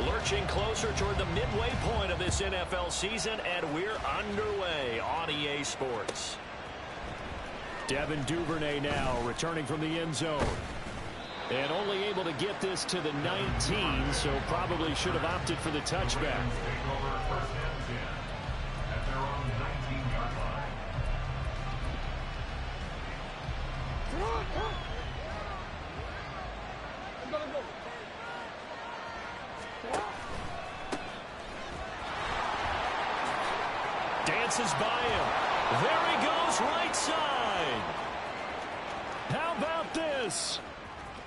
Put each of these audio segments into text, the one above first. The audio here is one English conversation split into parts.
Lurching closer toward the midway point of this NFL season, and we're underway on EA Sports. Devin Duvernay now returning from the end zone. And only able to get this to the 19, so probably should have opted for the touchback. Dances by him. There he goes, right side. How about this?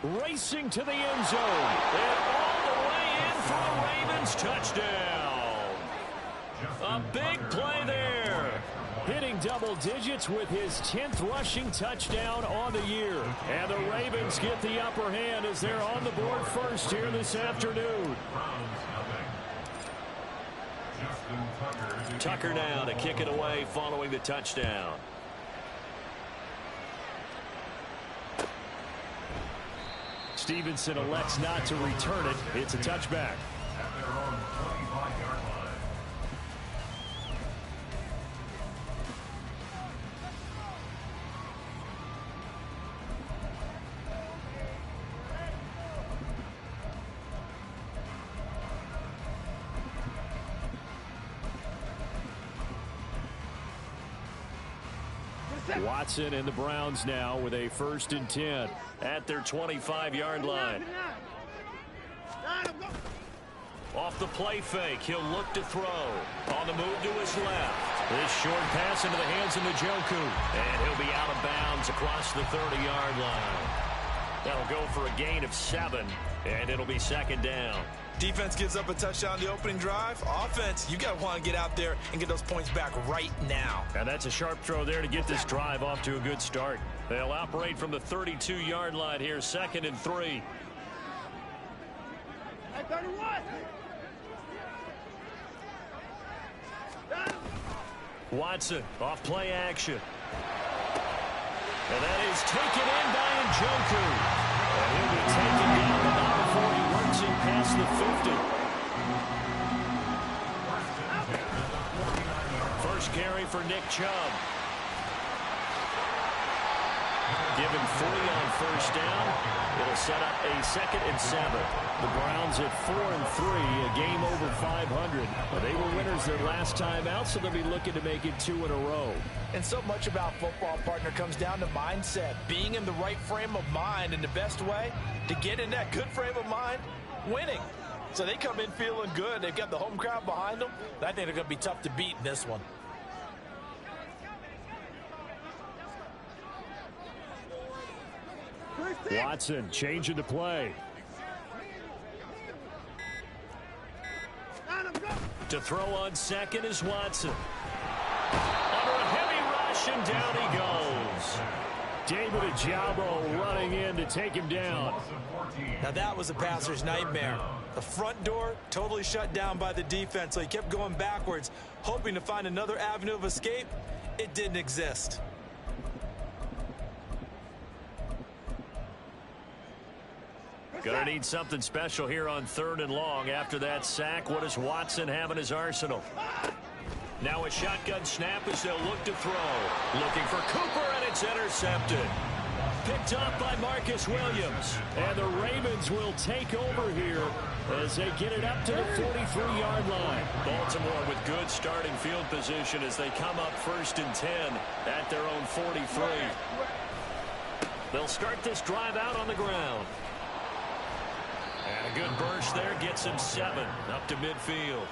Racing to the end zone. And all the way in for a Ravens touchdown. A big play there. Hitting double digits with his 10th rushing touchdown on the year. And the Ravens get the upper hand as they're on the board first here this afternoon. Tucker now to kick it away following the touchdown. Stevenson elects not to return it. It's a touchback. Watson and the Browns now with a 1st and 10 at their 25-yard line. Off the play fake, he'll look to throw. On the move to his left. This short pass into the hands of Njoku. And he'll be out of bounds across the 30-yard line. That'll go for a gain of 7, and it'll be 2nd down. Defense gives up a touchdown the opening drive. Offense, you got to want to get out there and get those points back right now. And that's a sharp throw there to get this drive off to a good start. They'll operate from the 32-yard line here, 2nd and 3. Watson off play action. And that is taken in by Njoku. And he'll be taken down, but not before he works in past the 50. First carry for Nick Chubb. Given 3 on 1st down. It'll set up a 2nd and 7. The Browns at 4 and 3, a game over 500. They were winners their last time out, so they'll be looking to make it 2 in a row. And so much about football, partner, comes down to mindset. Being in the right frame of mind, and the best way to get in that good frame of mind, winning. So they come in feeling good. They've got the home crowd behind them. I think they're going to be tough to beat in this one. Watson changing the play. To throw on 2nd is Watson. Under a heavy rush, and down he goes. David Ojabo running in to take him down. Now that was a passer's nightmare. The front door totally shut down by the defense, so he kept going backwards, hoping to find another avenue of escape. It didn't exist. Gonna need something special here on 3rd and long. After that sack, what does Watson have in his arsenal? Now a shotgun snap as they'll look to throw. Looking for Cooper, and it's intercepted. Picked up by Marcus Williams. And the Ravens will take over here as they get it up to the 43-yard line. Baltimore with good starting field position as they come up 1st and 10 at their own 43. They'll start this drive out on the ground. And a good burst there gets him 7 up to midfield.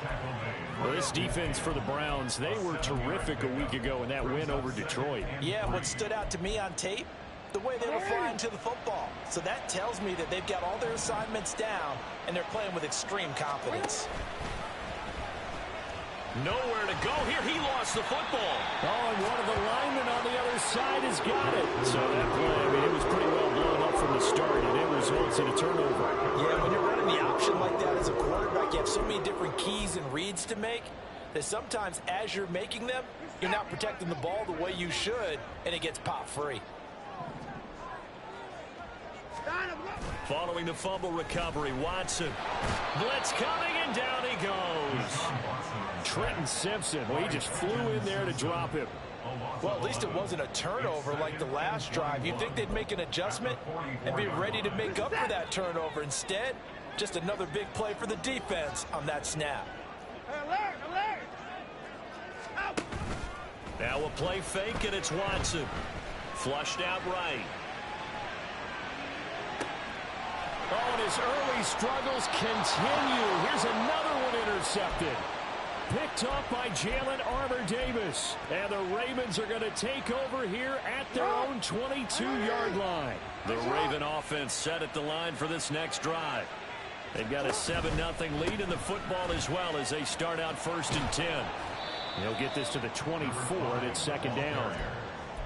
Well, this defense for the Browns, they were terrific a week ago in that win over Detroit. Yeah, what stood out to me on tape, the way they were flying to the football. So that tells me that they've got all their assignments down, and they're playing with extreme confidence. Nowhere to go here. He lost the football. Oh, and one of the linemen on the other side has got it. So that play, I mean, it was pretty well blown up from the start, and it results in a turnover. Yeah, when you're running the option like that as a quarterback, you have so many different keys and reads to make that sometimes as you're making them, you're not protecting the ball the way you should, and it gets pop free. Following the fumble recovery, Watson. Blitz coming, and down he goes. Trenton Simpson, well, he just flew in there to drop him. Well, at least it wasn't a turnover like the last drive. You'd think they'd make an adjustment and be ready to make up for that turnover. Instead, just another big play for the defense on that snap. Now a play fake, and it's Watson. Flushed out right. Oh, and his early struggles continue. Here's another one intercepted. Picked up by Jalen Armour-Davis. And the Ravens are going to take over here at their own 22-yard line. The Raven offense set at the line for this next drive. They've got a 7-0 lead in the football as well as they start out 1st and 10. They'll get this to the 24, and it's 2nd down.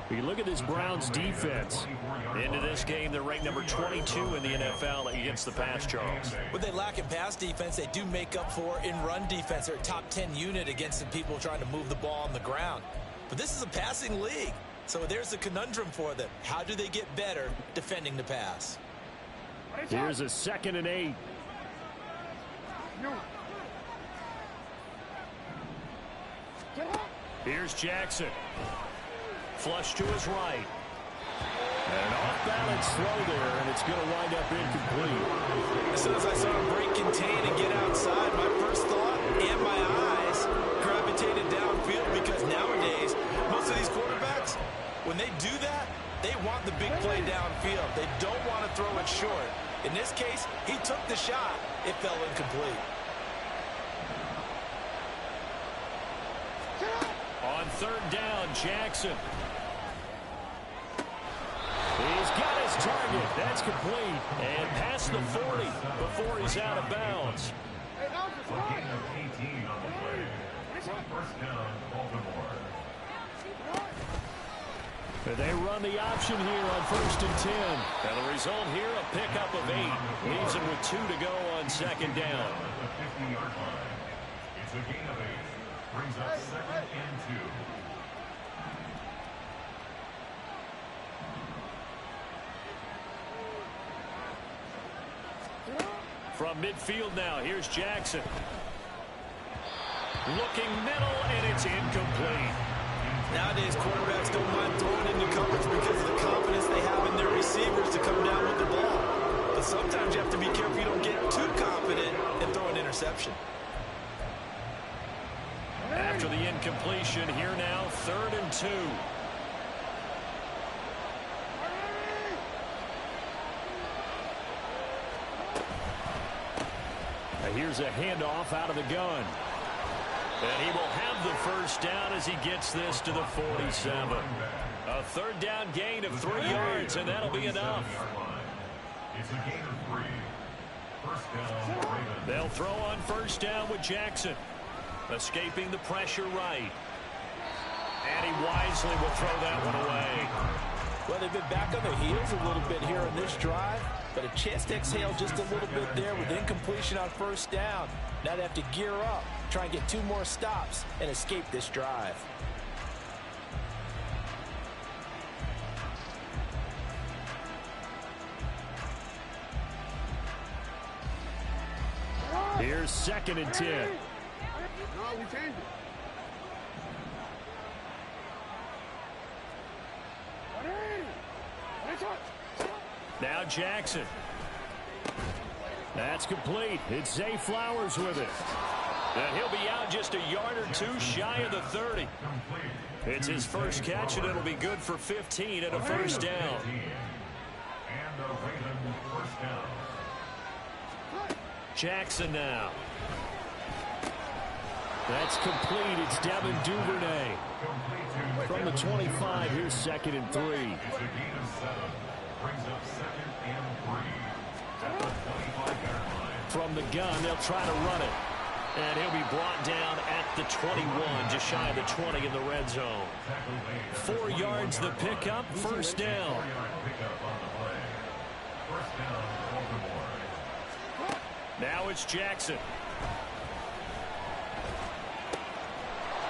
You look at this Browns defense. Into this game, they're ranked number 22 in the NFL against the pass, Charles. What they lack in pass defense, they do make up for in run defense. They're a top 10 unit against the people trying to move the ball on the ground. But this is a passing league, so there's a conundrum for them. How do they get better defending the pass? Here's a 2nd and 8. Here's Jackson. Flush to his right. An off-balance throw there, and it's going to wind up incomplete. As soon as I saw him break contain and get outside, my first thought and my eyes gravitated downfield, because nowadays, most of these quarterbacks, when they do that, they want the big play downfield. They don't want to throw it short. In this case, he took the shot. It fell incomplete. On 3rd down, Jackson. He's got his target. That's complete. And past the 40 before he's out of bounds. They run the option here on 1st and 10. And the result here, a pickup of 8. Leaves him with 2 to go on 2nd down. It's a gain of 8. Brings up 2nd and 2. From midfield now, here's Jackson. Looking middle, and it's incomplete. Nowadays, quarterbacks don't mind throwing into coverage because of the confidence they have in their receivers to come down with the ball. But sometimes you have to be careful you don't get too confident and throw an interception. After the incompletion, here now, 3rd and 2. Here's a handoff out of the gun. And he will have the 1st down as he gets this to the 47. A 3rd down gain of 3 yards, and that'll be enough. It's a gain of 3. 1st down, Ravens. They'll throw on 1st down with Jackson. Escaping the pressure right. And he wisely will throw that one away. Well, they've been back on their heels a little bit here in this drive, but a chance to exhale just a little bit there with incompletion on 1st down. Now they have to gear up, try and get 2 more stops, and escape this drive. Here's 2nd and 10. No, we changed it. Now Jackson. That's complete. It's Zay Flowers with it. And he'll be out just a yard or 2 shy of the 30. It's his first catch, and it'll be good for 15 and a 1st down. And the Ravens 1st down. Jackson now. That's complete. It's Devin Duvernay. From the 25, here's 2nd and 3. It's a gain of 7. Brings up 2nd and 3. At the 25-yard line. From the gun, they'll try to run it. And he'll be brought down at the 21, just shy of the 20 in the red zone. 4 yards the pickup, 1st down. Now it's Jackson.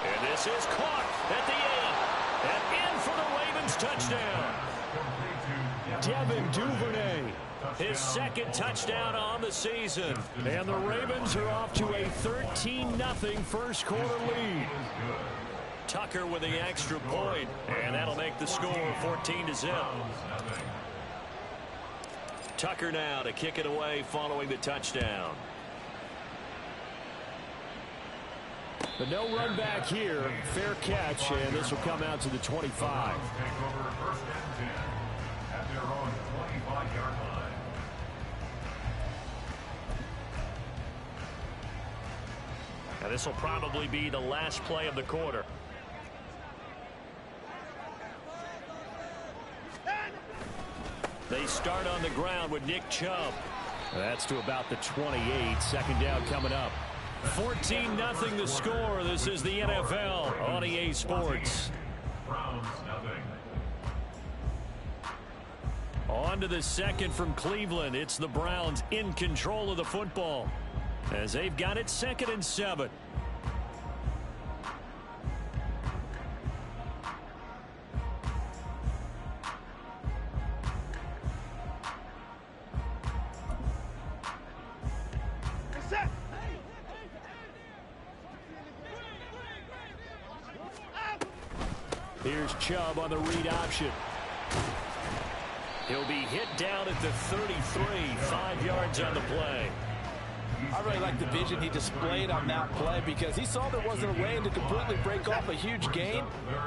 And this is caught at the end. And in for the Ravens touchdown. Devin Duvernay. His second touchdown on the season. And the Ravens are off to a 13-0 first quarter lead. Tucker with the extra point, and that'll make the score 14-0. Tucker now to kick it away following the touchdown. But no run back here. Fair catch, and this will come out to the 25. Take over first and 10 at their own 25-yard line. Now this will probably be the last play of the quarter. They start on the ground with Nick Chubb. That's to about the 28. Second down coming up. 14-0 the score. This is the NFL on EA Sports. Browns, nothing. On to the second from Cleveland. It's the Browns in control of the football as they've got it 2nd and 7. Here's Chubb on the read option. He'll be hit down at the 33, 5 yards on the play. I really like the vision he displayed on that play because he saw there wasn't a lane to completely break off a huge gain.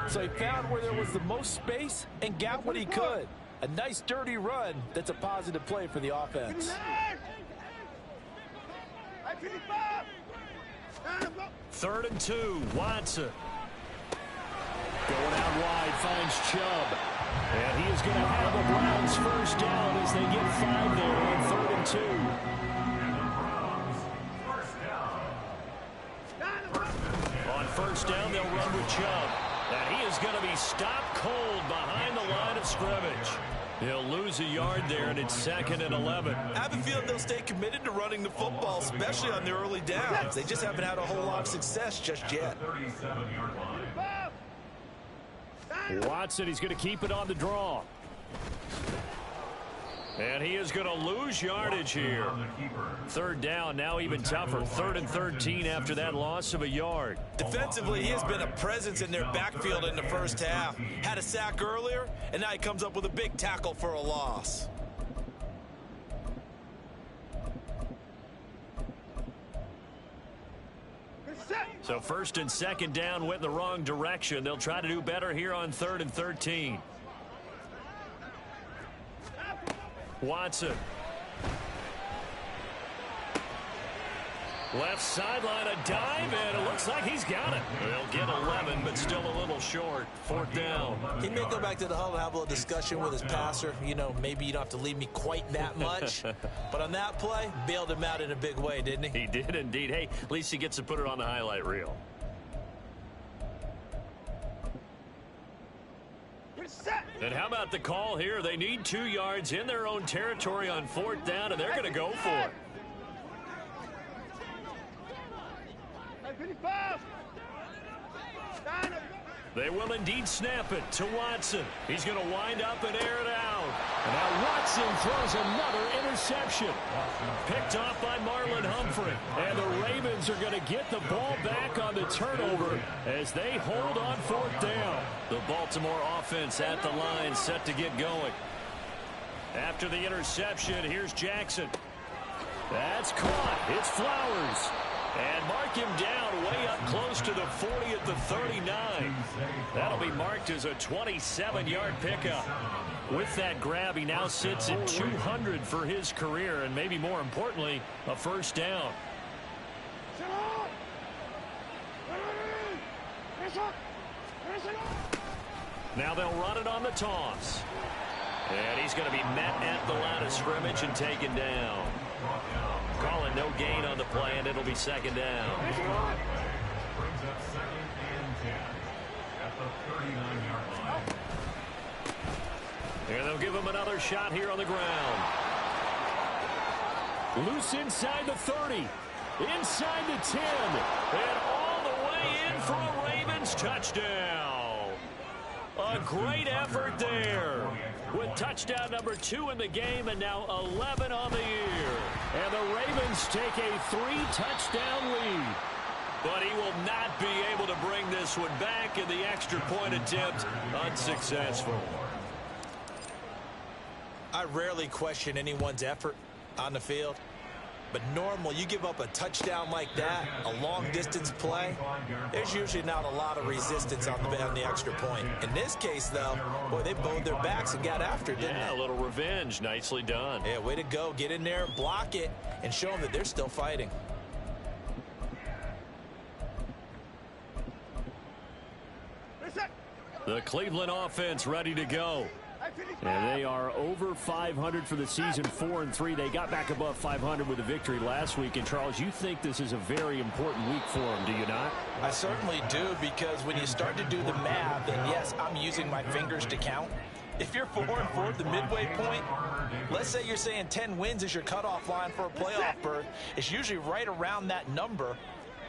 So he found where there was the most space and got what he could. A nice dirty run that's a positive play for the offense. 3rd and 2, Watson. Going out wide, finds Chubb. And he is going to have the Browns first down as they get 5 there on 3rd and 2. And the Browns, first down. On first down, they'll run with Chubb. And he is going to be stopped cold behind the line of scrimmage. He'll lose a yard there, and it's 2nd and 11. I have a feeling they'll stay committed to running the football, especially on their early downs. They just haven't had a whole lot of success just yet. 37-yard line. Watson, he's going to keep it on the draw. And he is going to lose yardage here. 3rd down, now even tougher. 3rd and 13 after that loss of a yard. Defensively, he has been a presence in their backfield in the first half. Had a sack earlier, and now he comes up with a big tackle for a loss. So 1st and 2nd down went in the wrong direction. They'll try to do better here on 3rd and 13. Watson. Left sideline, a dive, and it looks like he's got it. They'll get 11, but still a little short. 4th down. He may go back to the huddle and have a little discussion with his passer. You know, maybe you don't have to leave me quite that much. But on that play, bailed him out in a big way, didn't he? He did indeed. Hey, at least he gets to put it on the highlight reel. And how about the call here? They need 2 yards in their own territory on 4th down, and they're going to go for it. They will indeed snap it to Watson. He's going to wind up and air it out. And now Watson throws another interception. Picked off by Marlon Humphrey. And the Ravens are going to get the ball back on the turnover as they hold on 4th down. The Baltimore offense at the line set to get going. After the interception, here's Jackson. That's caught. It's Flowers. And mark him down way up close to the 40 at the 39. That'll be marked as a 27-yard pickup. With that grab, he now sits at 200 for his career, and maybe more importantly, a first down. Now they'll run it on the toss. And he's going to be met at the line of scrimmage and taken down. Calling no gain on the play, and it'll be 2nd down. Brings up 2nd and 10 at the 39-yard line. And they'll give him another shot here on the ground. Loose inside the 30. Inside the 10. And all the way in for a Ravens touchdown. A A great effort there with touchdown number 2 in the game and now 11 on the year. And the Ravens take a 3-touchdown lead. But he will not be able to bring this one back, in the extra point attempt unsuccessful. I rarely question anyone's effort on the field. But normally, you give up a touchdown like that, a long-distance play, there's usually not a lot of resistance on the extra point. In this case, though, boy, they bowed their backs and got after it, didn't they? A little revenge. Nicely done. Yeah, way to go. Get in there, block it, and show them that they're still fighting. The Cleveland offense ready to go. And they are over 500 for the season, 4-3. They got back above 500 with a victory last week. And, Charles, you think this is a very important week for them, do you not? I certainly do, because when you start to do the math, and yes, I'm using my fingers to count. If you're 4-4 at the midway point, let's say you're saying 10 wins is your cutoff line for a playoff berth. It's usually right around that number.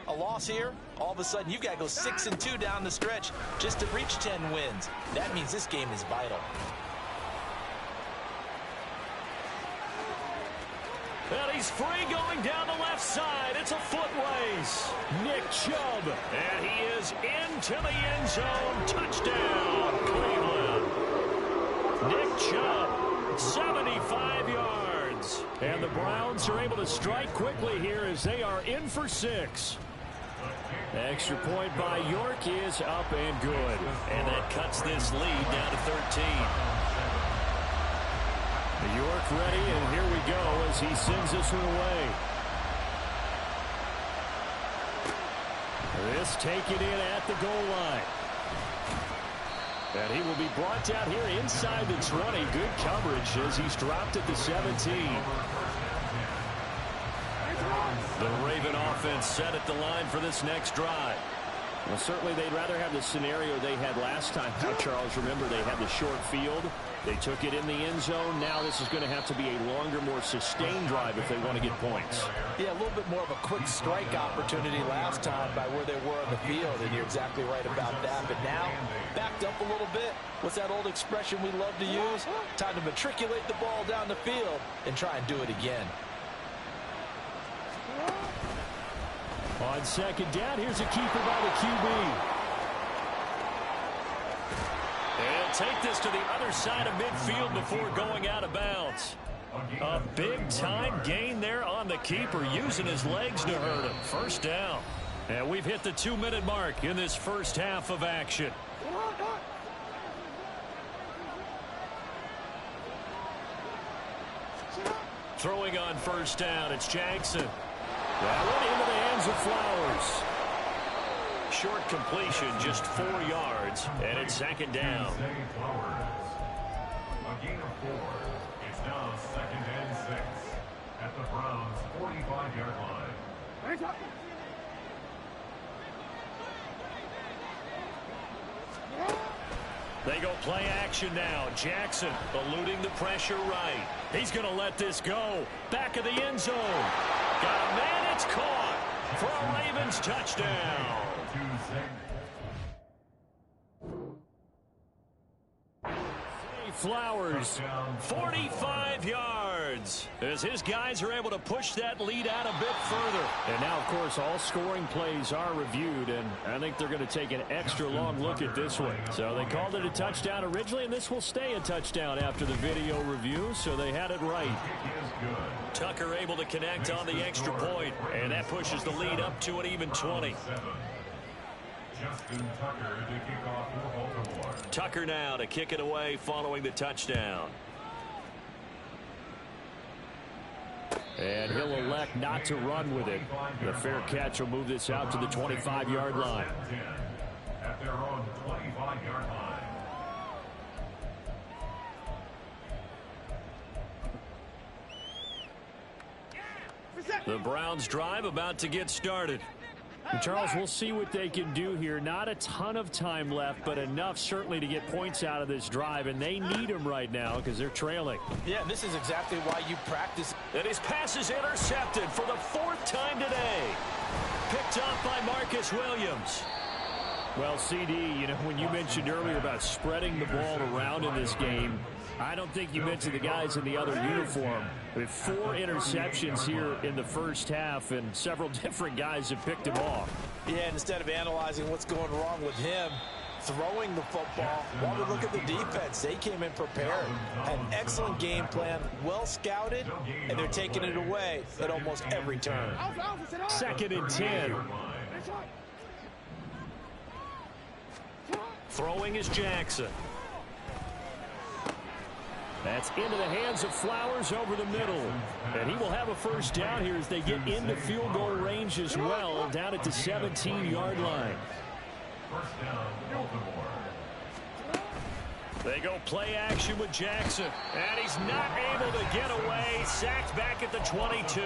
A loss here, all of a sudden you've got to go 6-2 down the stretch just to reach 10 wins. That means this game is vital. And he's free going down the left side. It's a foot race. Nick Chubb. And he is into the end zone. Touchdown, Cleveland. Nick Chubb, 75 yards. And the Browns are able to strike quickly here as they are in for 6. Extra point by York is up and good. And that cuts this lead down to 13. York ready, and here we go as he sends this one away. This taken in at the goal line. And he will be brought down here inside the 20. Good coverage as he's dropped at the 17. The Raven offense set at the line for this next drive. Well, certainly they'd rather have the scenario they had last time. Now, Charles, remember they had the short field. They took it in the end zone. Now this is going to have to be a longer, more sustained drive if they want to get points. Yeah, a little bit more of a quick strike opportunity last time by where they were on the field, and you're exactly right about that. But now, backed up a little bit. What's that old expression we love to use? Time to matriculate the ball down the field and try and do it again. On second down, here's a keeper by the QB. And take this to the other side of midfield before going out of bounds. A big-time gain there on the keeper, using his legs to hurt him. First down. And we've hit the 2-minute mark in this first half of action. Throwing on first down, it's Jackson. That one into the hands of Flowers. Short completion, just 4 yards, and it's second down. A gain of 4. It's now 2nd and 6 at the Browns' 45-yard line. They go play action now. Jackson eluding the pressure right. He's going to let this go. Back of the end zone. Got a man. It's caught for a Ravens touchdown. Flowers, 45 yards as his guys are able to push that lead out a bit further. And now, of course, all scoring plays are reviewed, and I think they're going to take an extra long look at this one. So they called it a touchdown originally, and this will stay a touchdown after the video review, so they had it right. Tucker able to connect on the extra point, and that pushes the lead up to an even 20. Justin Tucker to kick off for Baltimore. Tucker now to kick it away following the touchdown. And he'll elect not to run with it. The fair catch will move this out to the 25-yard line. At their own 25-yard line. The Browns drive about to get started. And Charles, we'll see what they can do here. Not a ton of time left, but enough certainly to get points out of this drive, and they need them right now because they're trailing. Yeah, and this is exactly why you practice. And his pass is intercepted for the 4th time today. Picked off by Marcus Williams. Well, CD, you know, when you mentioned earlier about spreading the ball around in this game, I don't think you mentioned the guys in the other uniform. With 4 interceptions here in the first half, and several different guys have picked him off. Yeah, and instead of analyzing what's going wrong with him, throwing the football, while we look at the defense, they came in prepared, had an excellent game plan, well scouted, and they're taking it away at almost every turn. 2nd and 10. Throwing is Jackson. That's into the hands of Flowers over the middle. And he will have a first down here as they get into field goal range as well, down at the 17-yard line. First down, Baltimore. They go play action with Jackson. And he's not able to get away. Sacked back at the 22.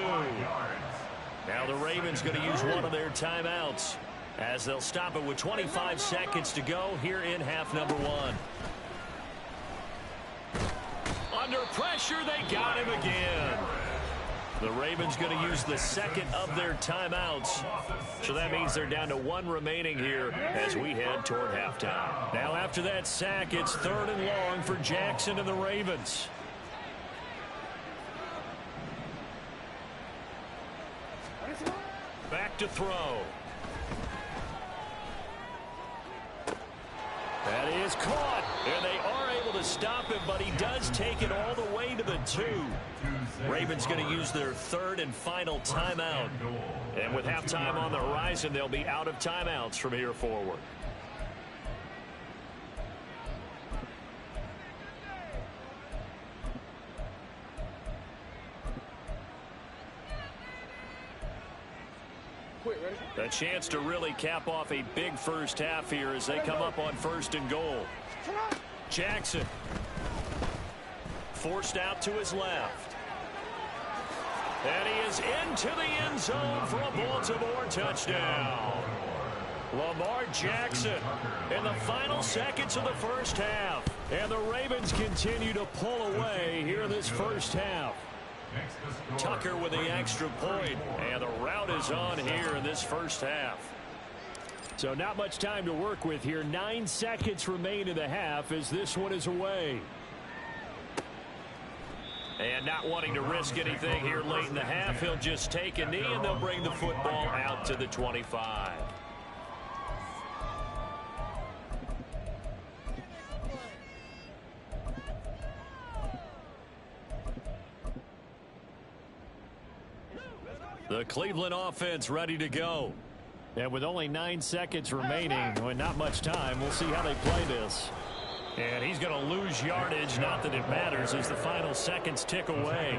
Now the Ravens going to use one of their timeouts, as they'll stop it with 25 seconds to go here in half number 1. Under pressure, they got him again. The Ravens going to use the second of their timeouts. So that means they're down to 1 remaining here as we head toward halftime. Now after that sack, it's 3rd and long for Jackson and the Ravens. Back to throw. That is caught, and they are able to stop him, but he does take it all the way to the 2. Ravens going to use their 3rd and final timeout. And with halftime on the horizon, they'll be out of timeouts from here forward. A chance to really cap off a big first half here as they come up on 1st and goal. Jackson forced out to his left. And he is into the end zone for a Baltimore touchdown. Lamar Jackson in the final seconds of the first half. And the Ravens continue to pull away here in this first half. Tucker with the extra point, and the route is on here in this first half. So not much time to work with here. 9 seconds remain in the half as this one is away. And not wanting to risk anything here late in the half, he'll just take a knee, and they'll bring the football out to the 25. The Cleveland offense ready to go. And with only 9 seconds remaining, and not much time, we'll see how they play this. And he's going to lose yardage, not that it matters, as the final seconds tick away.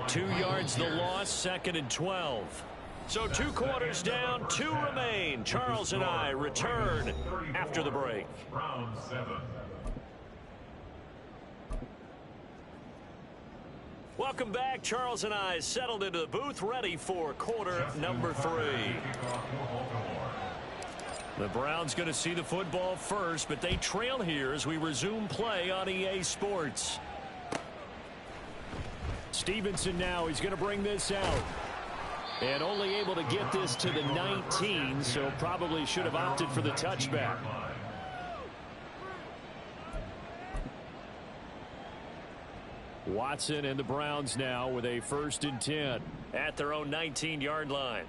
2 yards the loss, 2nd and 12. So 2 quarters down, 2 remain. Charles and I return after the break. Round 7. Welcome back. Charles and I settled into the booth, ready for quarter number 3. The Browns going to see the football first, but they trail here as we resume play on EA Sports. Stevenson now, he's going to bring this out. And only able to get this to the 19, so probably should have opted for the touchback. Watson and the Browns now with a 1st and 10 at their own 19-yard line.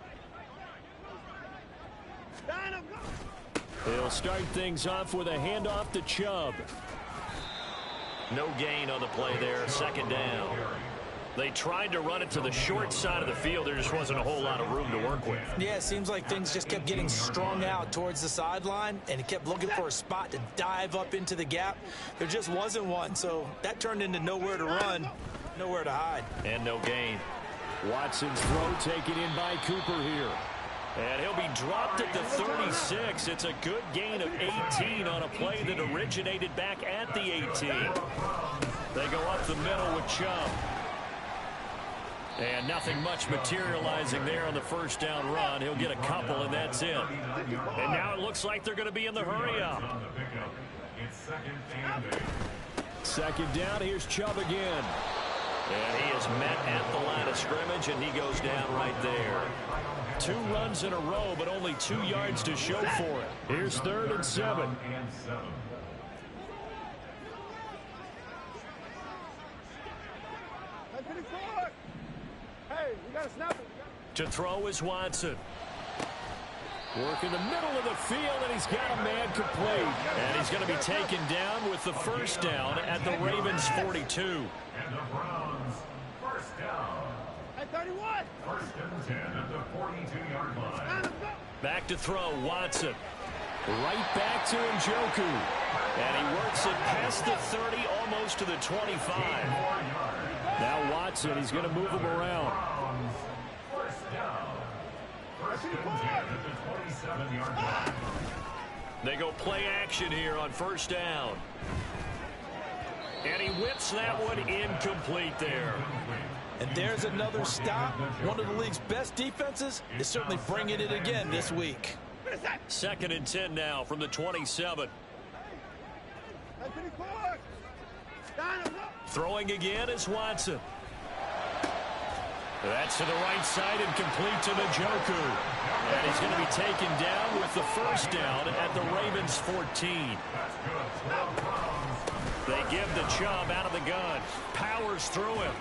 They'll start things off with a handoff to Chubb. No gain on the play there, 2nd down. They tried to run it to the short side of the field. There just wasn't a whole lot of room to work with. Yeah, it seems like things just kept getting strung out towards the sideline, and he kept looking for a spot to dive up into the gap. There just wasn't one, so that turned into nowhere to run, nowhere to hide. And no gain. Watson's throw taken in by Cooper here. And he'll be dropped at the 36. It's a good gain of 18 on a play that originated back at the 18. They go up the middle with Chubb. And nothing much materializing there on the 1st down run. He'll get a couple, and that's it. And now it looks like they're going to be in the hurry up. It's 2nd and 8. 2nd down, here's Chubb again. And he is met at the line of scrimmage, and he goes down right there. 2 runs in a row, but only 2 yards to show for it. Here's 3rd and 7. Hey, you gotta snap it. To throw is Watson. Work in the middle of the field, and he's got a man complete. And he's going to be taken down with the first down at the Ravens' 42. And the Browns, first down. At 31. First and 10 at the 42-yard line. Back to throw, Watson. Right back to Njoku. And he works it past the 30, almost to the 25. Now Watson, he's going to move him around. Browns, first down. First and 10 at the 27-yard line. They go play action here on first down. And he whips that one incomplete there. And there's another stop. One of the league's best defenses is certainly bringing it again this week. 2nd and 10 now from the 27. Throwing again is Watson. That's to the right side and complete to Njoku. And he's going to be taken down with the first down at the Ravens' 14. They give the Chubb out of the gun. Powers through him.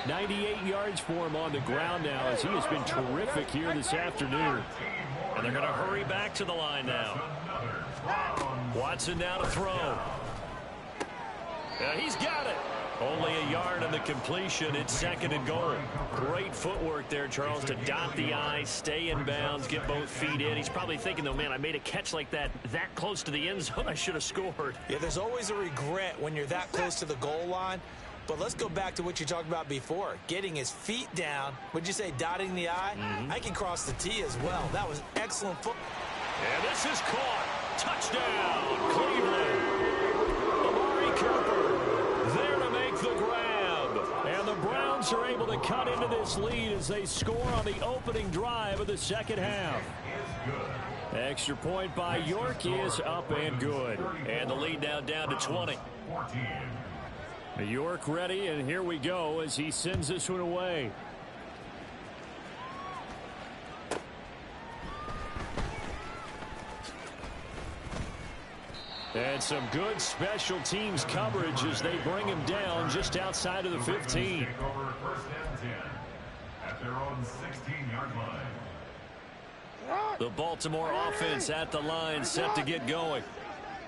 98 yards for him on the ground now, as he has been terrific here this afternoon. And they're going to hurry back to the line now. Watson now to throw. He's got it. Only a yard on the completion. It's 2nd and goal. Great footwork there, Charles, to dot the I, stay in bounds, get both feet in. He's probably thinking, though, man, I made a catch like that close to the end zone. I should have scored. Yeah, there's always a regret when you're that close to the goal line. But let's go back to what you talked about before. Getting his feet down. Would you say dotting the I? I can cross the T as well. That was excellent football. And this is caught. Touchdown, Cleveland. Amari Cooper there to make the grab. And the Browns are able to cut into this lead as they score on the opening drive of the second half. Extra point by York is up and good. And the lead now down to 20. York ready, and here we go as he sends this one away. And some good special teams coverage as they bring him down just outside of the 15. First and 10 at their own 16-yard line. The Baltimore offense at the line, set to get going.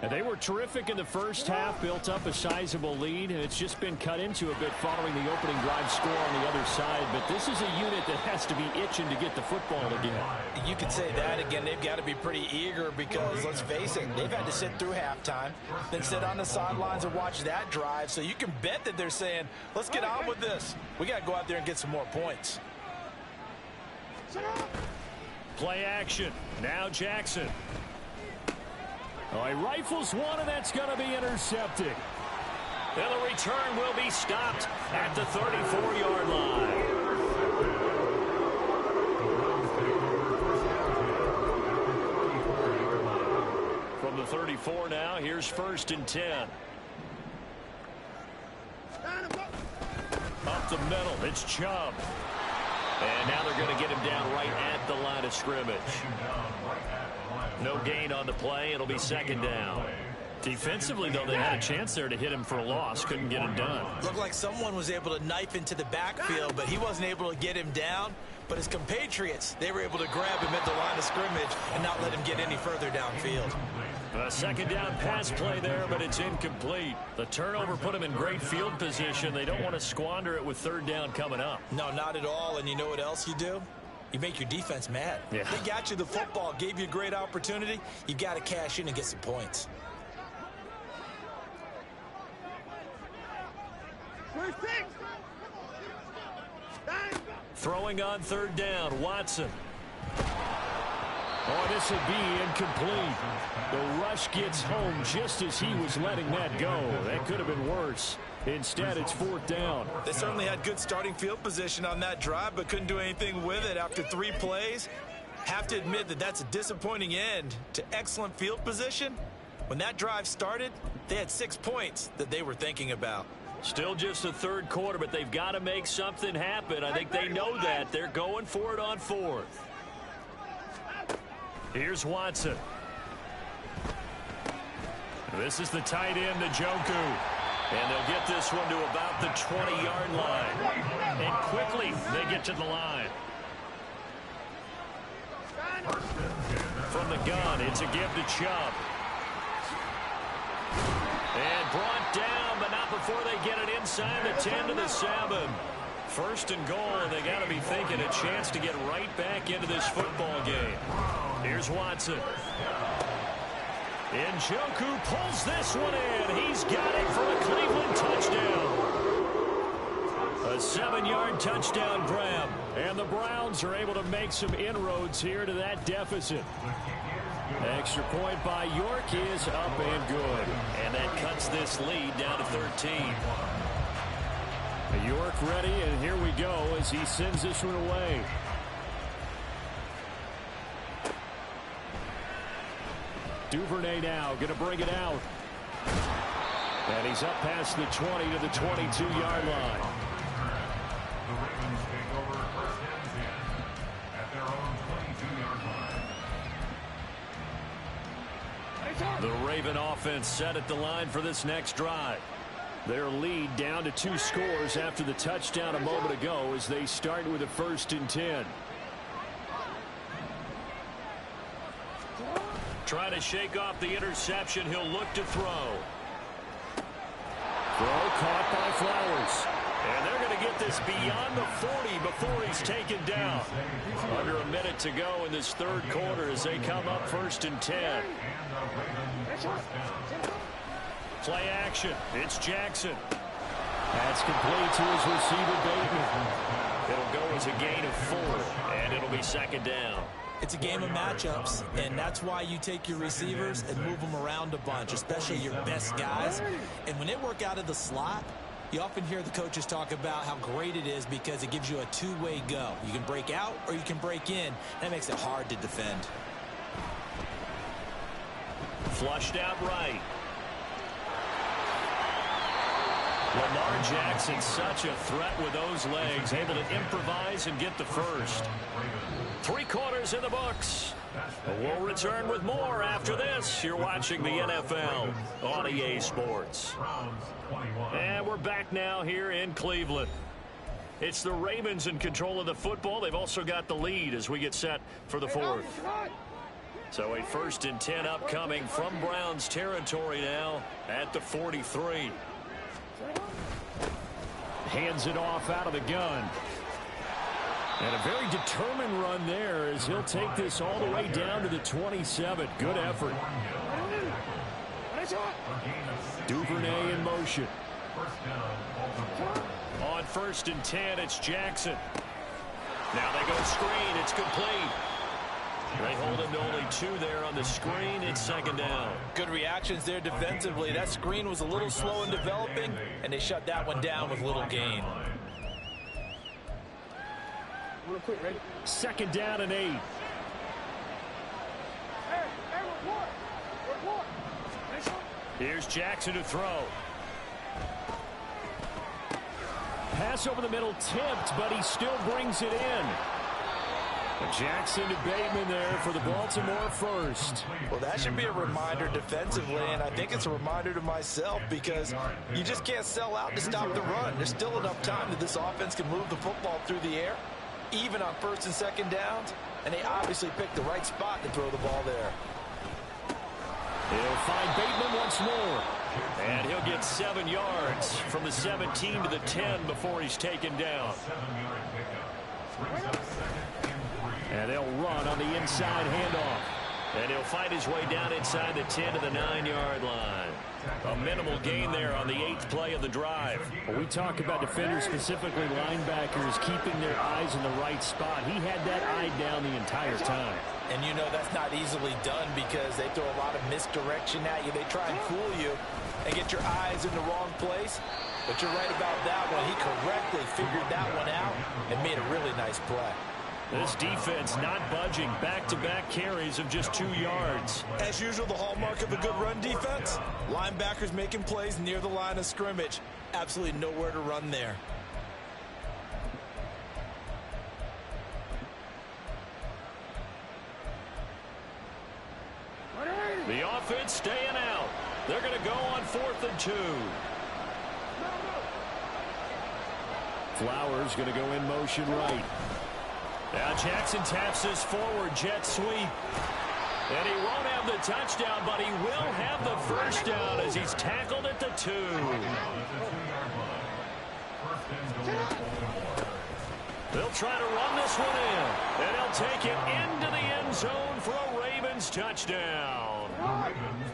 And they were terrific in the first half, built up a sizable lead, and it's just been cut into a bit following the opening drive score on the other side. But this is a unit that has to be itching to get the football again. You could say that again. They've got to be pretty eager because, let's face it, they've had to sit through halftime, then sit on the sidelines and watch that drive. So you can bet that they're saying, let's get on with this. We got to go out there and get some more points. Play action. Now Jackson. Oh, he rifles one, and that's going to be intercepted. And the return will be stopped at the 34-yard line. From the 34 now, here's 1st and 10. Up the middle, it's Chubb. And now they're going to get him down right at the line of scrimmage. No gain on the play. It'll be 2nd down. Defensively, though, they had a chance there to hit him for a loss. Couldn't get him done. Looked like someone was able to knife into the backfield, but he wasn't able to get him down. But his compatriots, they were able to grab him at the line of scrimmage and not let him get any further downfield. A 2nd down pass play there, but it's incomplete. The turnover put him in great field position. They don't want to squander it with 3rd down coming up. No, not at all. And you know what else you do? You make your defense mad. Yeah. They got you the football, gave you a great opportunity. You got to cash in and get some points. Throwing on 3rd down, Watson. Oh, this would be incomplete. The rush gets home just as he was letting that go. That could have been worse. Instead, it's 4th down. They certainly had good starting field position on that drive, but couldn't do anything with it after 3 plays. Have to admit that that's a disappointing end to excellent field position. When that drive started, they had 6 points that they were thinking about. Still just the third quarter, but they've got to make something happen. I think they know that. They're going for it on fourth. Here's Watson. This is the tight end, Njoku. And they'll get this one to about the 20-yard line. And quickly, they get to the line. From the gun, it's a give to Chubb. And brought down, but not before they get it inside the 10 to the 7. First and goal, and they got to be thinking a chance to get right back into this football game. Here's Watson. Njoku pulls this one in. He's got it for a Cleveland touchdown. A 7-yard touchdown grab. And the Browns are able to make some inroads here to that deficit. Extra point by York is up and good. And that cuts this lead down to 13. York ready, and here we go as he sends this one away. Duvernay now going to bring it out. And he's up past the 20 to the 22-yard line. The Ravens take over first and 10 at their own 22-yard line. The Raven offense set at the line for this next drive. Their lead down to 2 scores after the touchdown a moment ago as they start with a 1st and 10. Trying to shake off the interception. He'll look to throw. Throw caught by Flowers. And they're going to get this beyond the 40 before he's taken down. Under a minute to go in this third quarter as they come up 1st and 10. Play action. It's Jackson. That's complete to his receiver, Bateman. It'll go as a gain of 4, and it'll be 2nd down. It's a game of matchups, and that's why you take your receivers and move them around a bunch, especially your best guys. And when they work out of the slot, you often hear the coaches talk about how great it is because it gives you a two-way go. You can break out or you can break in. That makes it hard to defend. Flushed out right. Lamar Jackson, such a threat with those legs, able to improvise and get the first. 3 quarters in the books. We'll return with more after this. You're watching the NFL on EA Sports. And we're back now here in Cleveland. It's the Ravens in control of the football. They've also got the lead as we get set for the 4th. So a 1st and 10 upcoming from Browns territory now at the 43. Hands it off out of the gun. And a very determined run there as he'll take this all the way down to the 27. Good effort. Duvernay in motion. On 1st and 10, it's Jackson. Now they go screen. It's complete. They hold him to only 2 there on the screen. It's 2nd down. Good reactions there defensively. That screen was a little slow in developing, and they shut that one down with little gain. 2nd down and 8. Here's Jackson to throw. Pass over the middle tipped, but he still brings it in. Jackson to Bateman there for the Baltimore first. Well, that should be a reminder defensively, and I think it's a reminder to myself because you just can't sell out to stop the run. There's still enough time that this offense can move the football through the air, even on 1st and 2nd downs, and they obviously picked the right spot to throw the ball there. He'll find Bateman once more. And he'll get 7 yards from the 17 to the 10 before he's taken down. And they'll run on the inside handoff. And he'll find his way down inside the 10 to the 9-yard line. A minimal gain there on the 8th play of the drive. We talk about defenders, specifically linebackers, keeping their eyes in the right spot. He had that eye down the entire time. And you know that's not easily done because they throw a lot of misdirection at you. They try and fool you and get your eyes in the wrong place. But you're right about that one. He correctly figured that one out and made a really nice play. This defense not budging. Back-to-back carries of just 2 yards. As usual, the hallmark of a good run defense, linebackers making plays near the line of scrimmage. Absolutely nowhere to run there. The offense staying out. They're going to go on 4th and 2. Flowers going to go in motion right. Now Jackson taps this forward jet sweep. And he won't have the touchdown, but he will have the first down as he's tackled at the 2. They'll try to run this one in. And he'll take it into the end zone for a Ravens touchdown.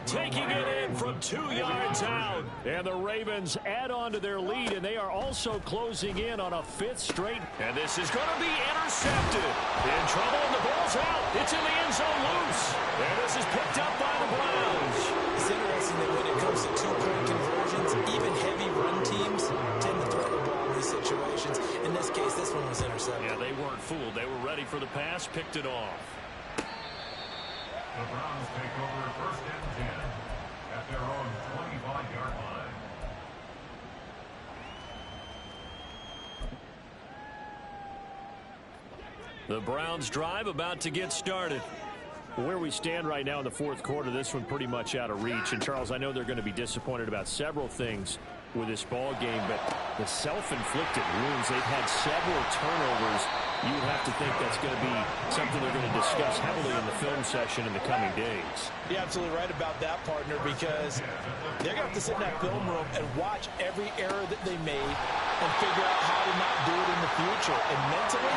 Taking it in from 2 yards out. And the Ravens add on to their lead, and they are also closing in on a 5th straight. And this is going to be intercepted. In trouble, and the ball's out. It's in the end zone loose. And this is picked up by the Browns. It's interesting that when it comes to 2-point conversions, even heavy run teams tend to throw the ball in these situations. In this case, this one was intercepted. Yeah, they weren't fooled. They were ready for the pass, picked it off. The Browns take over 1st and 10 at their own 25-yard line. The Browns drive about to get started. Where we stand right now in the 4th quarter, this one pretty much out of reach. And, Charles, I know they're going to be disappointed about several things with this ball game, but the self-inflicted wounds, they've had several turnovers. You would have to think that's going to be something they're going to discuss heavily in the film session in the coming days. You're absolutely right about that, partner, because they're going to have to sit in that film room and watch every error that they made and figure out how to not do it in the future. And mentally,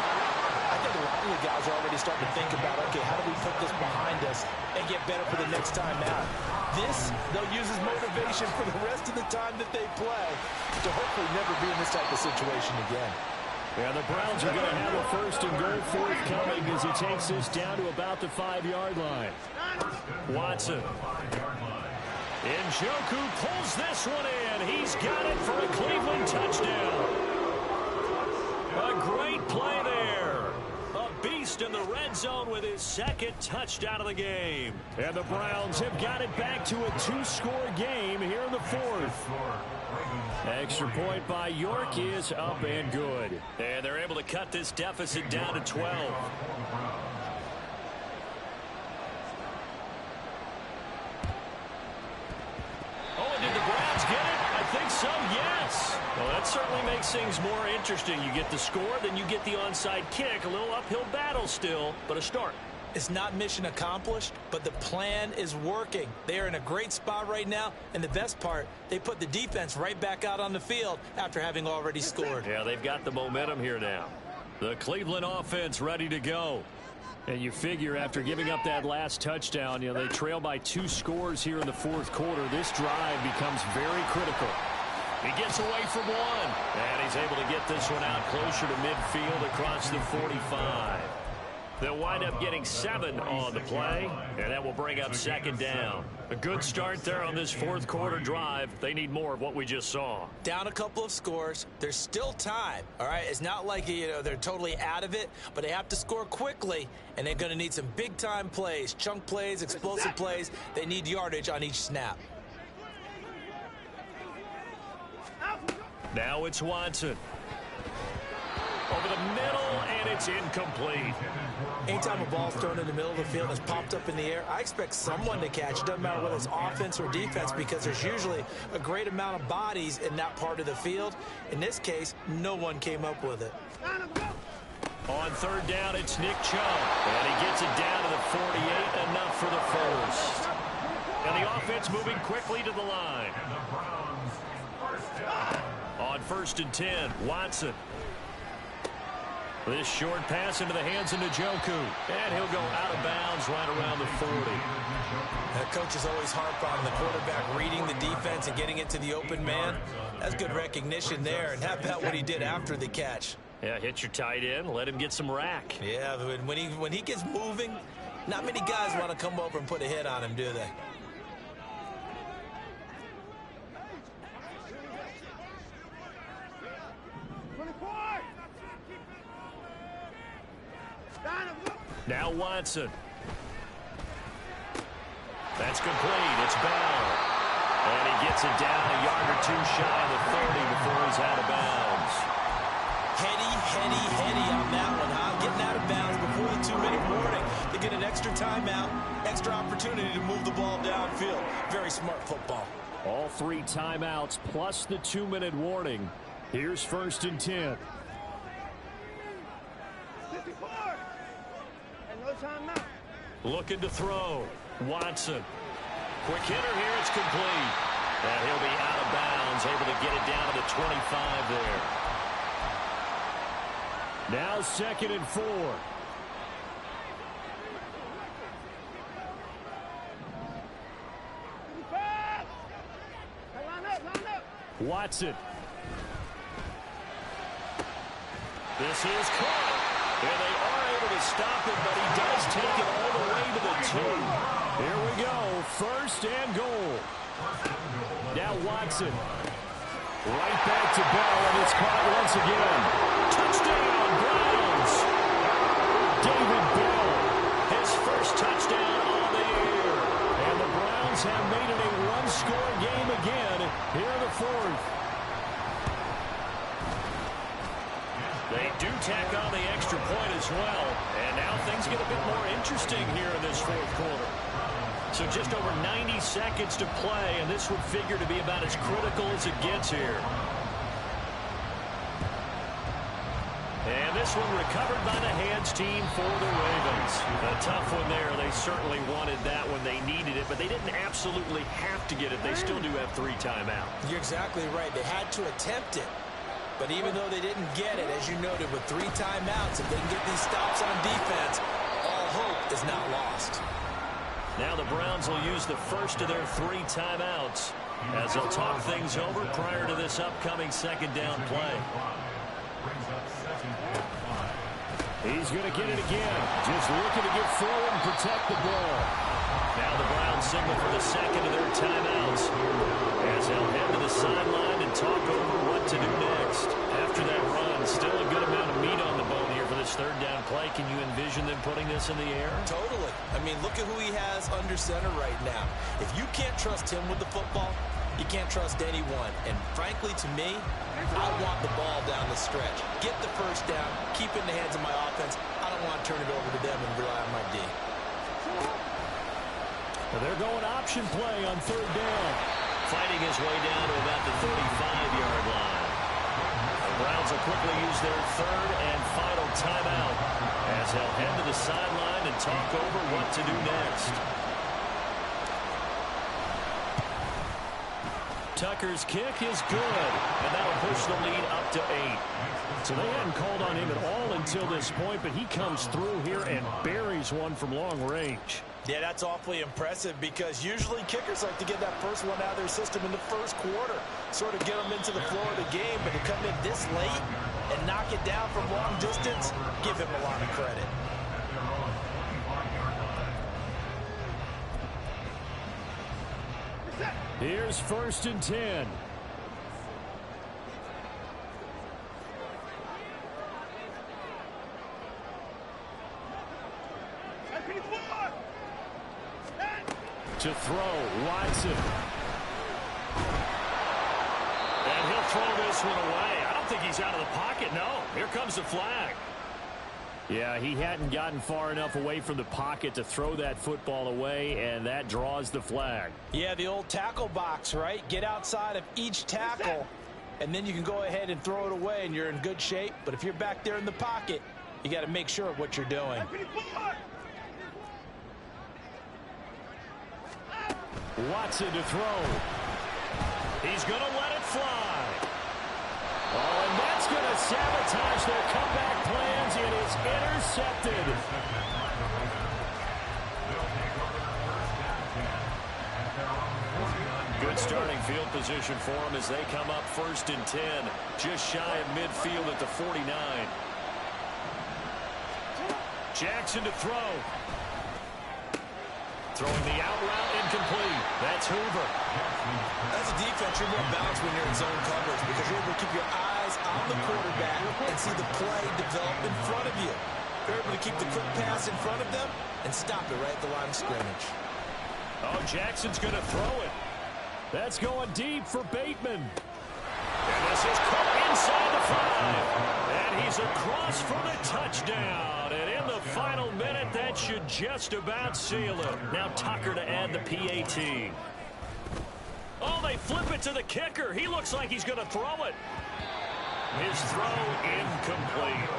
I think a lot of the guys are already starting to think about, okay, how do we put this behind us and get better for the next time out? This, they'll use as motivation for the rest of the time that they play to hopefully never be in this type of situation again. Yeah, the Browns are going to have a 1st and goal forthcoming as he takes this down to about the 5-yard line. Watson. Njoku pulls this one in. He's got it for a Cleveland touchdown. A great play there. A beast in the red zone with his 2nd touchdown of the game. And the Browns have got it back to a 2-score game here in the 4th. Extra point by York is up and good. And they're able to cut this deficit down to 12. Oh, and did the Browns get it? I think so, yes. Well, that certainly makes things more interesting. You get the score, then you get the onside kick. A little uphill battle still, but a start. It's not mission accomplished, but the plan is working. They are in a great spot right now, and the best part, they put the defense right back out on the field after having already scored. Yeah, they've got the momentum here now. The Cleveland offense ready to go. And you figure after giving up that last touchdown, they trail by 2 scores here in the 4th quarter. This drive becomes very critical. He gets away from one, and he's able to get this one out closer to midfield across the 45. They'll wind up getting 7 on the play, and that will bring up 2nd down. A good start there on this 4th quarter drive. They need more of what we just saw. Down a couple of scores. There's still time, all right? It's not like, they're totally out of it, but they have to score quickly, and they're going to need some big-time plays, chunk plays, explosive plays. They need yardage on each snap. Now it's Watson. Over the middle, and it's incomplete. Anytime a ball's thrown in the middle of the field and it's popped up in the air, I expect someone to catch. It doesn't matter whether it's offense or defense, because there's usually a great amount of bodies in that part of the field. In this case, no one came up with it. On 3rd down, it's Nick Chubb. And he gets it down to the 48, enough for the 1st. And the offense moving quickly to the line. On 1st and 10, Watson. This short pass into the hands of Njoku. And he'll go out of bounds right around the 40. Coaches always harp on the quarterback reading the defense and getting it to the open man. That's good recognition there. And how about what he did after the catch? Yeah, hit your tight end, let him get some rack. Yeah, when he gets moving, not many guys want to come over and put a hit on him, do they? Now Watson. That's complete. It's Bell. And he gets it down a yard or two shy of the 30 before he's out of bounds. Heady on that one, huh? Getting out of bounds before the 2-minute warning. They get an extra timeout, extra opportunity to move the ball downfield. Very smart football. All 3 timeouts plus the 2-minute warning. Here's 1st and 10. 54. And no timeout. Looking to throw. Watson. Quick hitter here. It's complete. And he'll be out of bounds, able to get it down to the 25 there. Now 2nd and 4. Line up. Watson. This is caught. And they are able to stop it, but he does take it all the way to the 2. Here we go. 1st and goal. Now Watson. Right back to Bell, and it's caught once again. Touchdown, Browns. David Bell. His first touchdown on the year. And the Browns have made it a one-score game again here in the 4th. They do tack on the extra point as well. And now things get a bit more interesting here in this 4th quarter. So just over 90 seconds to play, and this would figure to be about as critical as it gets here. And this one recovered by the hands team for the Ravens. A tough one there. They certainly wanted that when they needed it, but they didn't absolutely have to get it. They still do have 3 timeouts. You're exactly right. They had to attempt it. But even though they didn't get it, as you noted, with 3 timeouts, if they can get these stops on defense, all hope is not lost. Now the Browns will use the first of their 3 timeouts as they'll talk things over prior to this upcoming 2nd down play. He's going to get it again. Just looking to get forward and protect the ball. Now the Browns signal for the 2nd of their timeouts as they'll head to the sideline and talk over what to do next. After that run, still a good amount of meat on the bone here for this 3rd down play. Can you envision them putting this in the air? Totally. I mean, look at who he has under center right now. If you can't trust him with the football, you can't trust anyone. And frankly, to me, I want the ball down the stretch. Get the 1st down, keep it in the hands of my offense. I don't want to turn it over to them and rely on my D. Well, they're going option play on 3rd down. Fighting his way down to about the 35-yard line. The Browns will quickly use their 3rd and final timeout as they'll head to the sideline and talk over what to do next. Tucker's kick is good, and that'll push the lead up to 8. So they hadn't called on him at all until this point, but he comes through here and buries one from long range. Yeah, that's awfully impressive because usually kickers like to get that first one out of their system in the 1st quarter, sort of get them into the flow of the game, but to come in this late and knock it down from long distance, give him a lot of credit. Here's 1st and 10. To throw, Watson. And he'll throw this one away. I don't think he's out of the pocket, no. Here comes the flag. Yeah, he hadn't gotten far enough away from the pocket to throw that football away, and that draws the flag. Yeah, the old tackle box, right? Get outside of each tackle, and then you can go ahead and throw it away, and you're in good shape. But if you're back there in the pocket, you got to make sure of what you're doing. Watson to throw. He's going to let it fly. Oh, and that's going to sabotage their comeback plans. It is intercepted. Good starting field position for them as they come up 1st and 10, just shy of midfield at the 49. Jackson to throw. Throwing the out route incomplete. That's Hoover. As a defense, you're more balanced when you're in zone coverage because you're able to keep your eyes on the quarterback and see the play develop in front of you. They're able to keep the quick pass in front of them and stop it right at the line of scrimmage. Oh, Jackson's going to throw it. That's going deep for Bateman. And this is caught inside the 5. And he's across for the touchdown. And in the final minute, that should just about seal it. Now Tucker to add the PAT. Oh, they flip it to the kicker. He looks like he's going to throw it. His throw incomplete.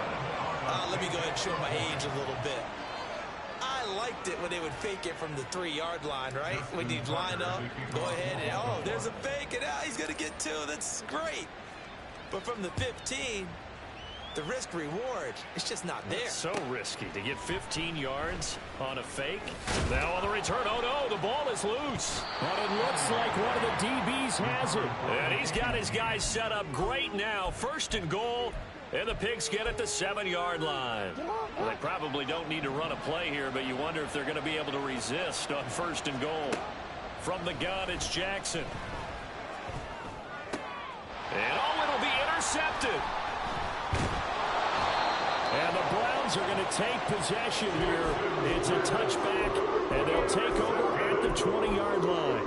Let me go ahead and show my age a little bit. I liked it when they would fake it from the 3-yard line, right? When you line up, go ahead and, oh, there's a fake, and he's going to get 2. That's great. But from the 15, the risk-reward, it's just not there. It's so risky to get 15 yards on a fake. Now on the return, oh no, the ball is loose. But it looks like one of the DBs has it. And he's got his guys set up great now. 1st and goal. And the Pigs get at the 7-yard line. Well, they probably don't need to run a play here, but you wonder if they're going to be able to resist on 1st and goal. From the gun, it's Jackson. And oh, it'll be intercepted. And the Browns are going to take possession here. It's a touchback, and they'll take over at the 20-yard line.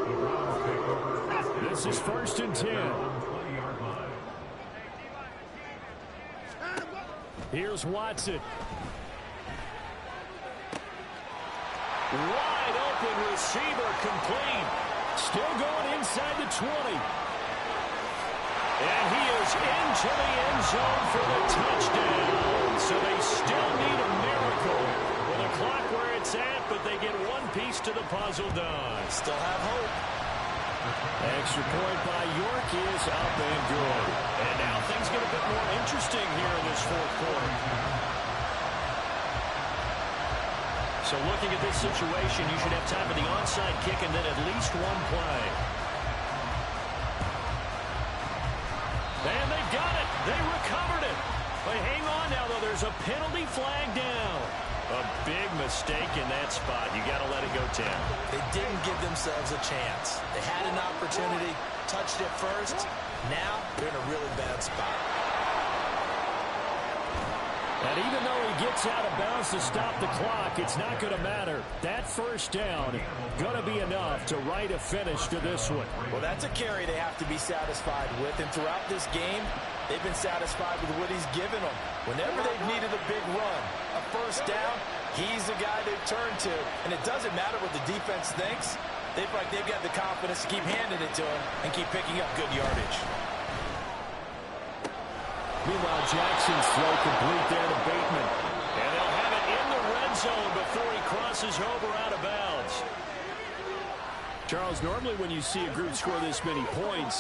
This is 1st and 10. Here's Watson. Wide open receiver complete. Still going inside the 20. And he is into the end zone for the touchdown. So they still need a miracle with the clock where it's at, but they get one piece to the puzzle done. Still have hope. Extra point by York is up and good. And now things get a bit more interesting here in this 4th quarter. So looking at this situation, you should have time for the onside kick and then at least one play. And they've got it. They recovered it. But hang on now, though. There's a penalty flag down. A big mistake in that spot. You got to let it go 10. They didn't give themselves a chance. They had an opportunity, touched it first. Now they're in a really bad spot. And even though he gets out of bounds to stop the clock, it's not going to matter. That 1st down going to be enough to write a finish to this one. Well, that's a carry they have to be satisfied with. And throughout this game, they've been satisfied with what he's given them. Whenever they've needed a big run, a 1st down, he's the guy they've turned to. And it doesn't matter what the defense thinks. They feel like they've got the confidence to keep handing it to him and keep picking up good yardage. Meanwhile, Jackson's throw complete there to Bateman. And they'll have it in the red zone before he crosses over out of bounds. Charles, normally when you see a group score this many points,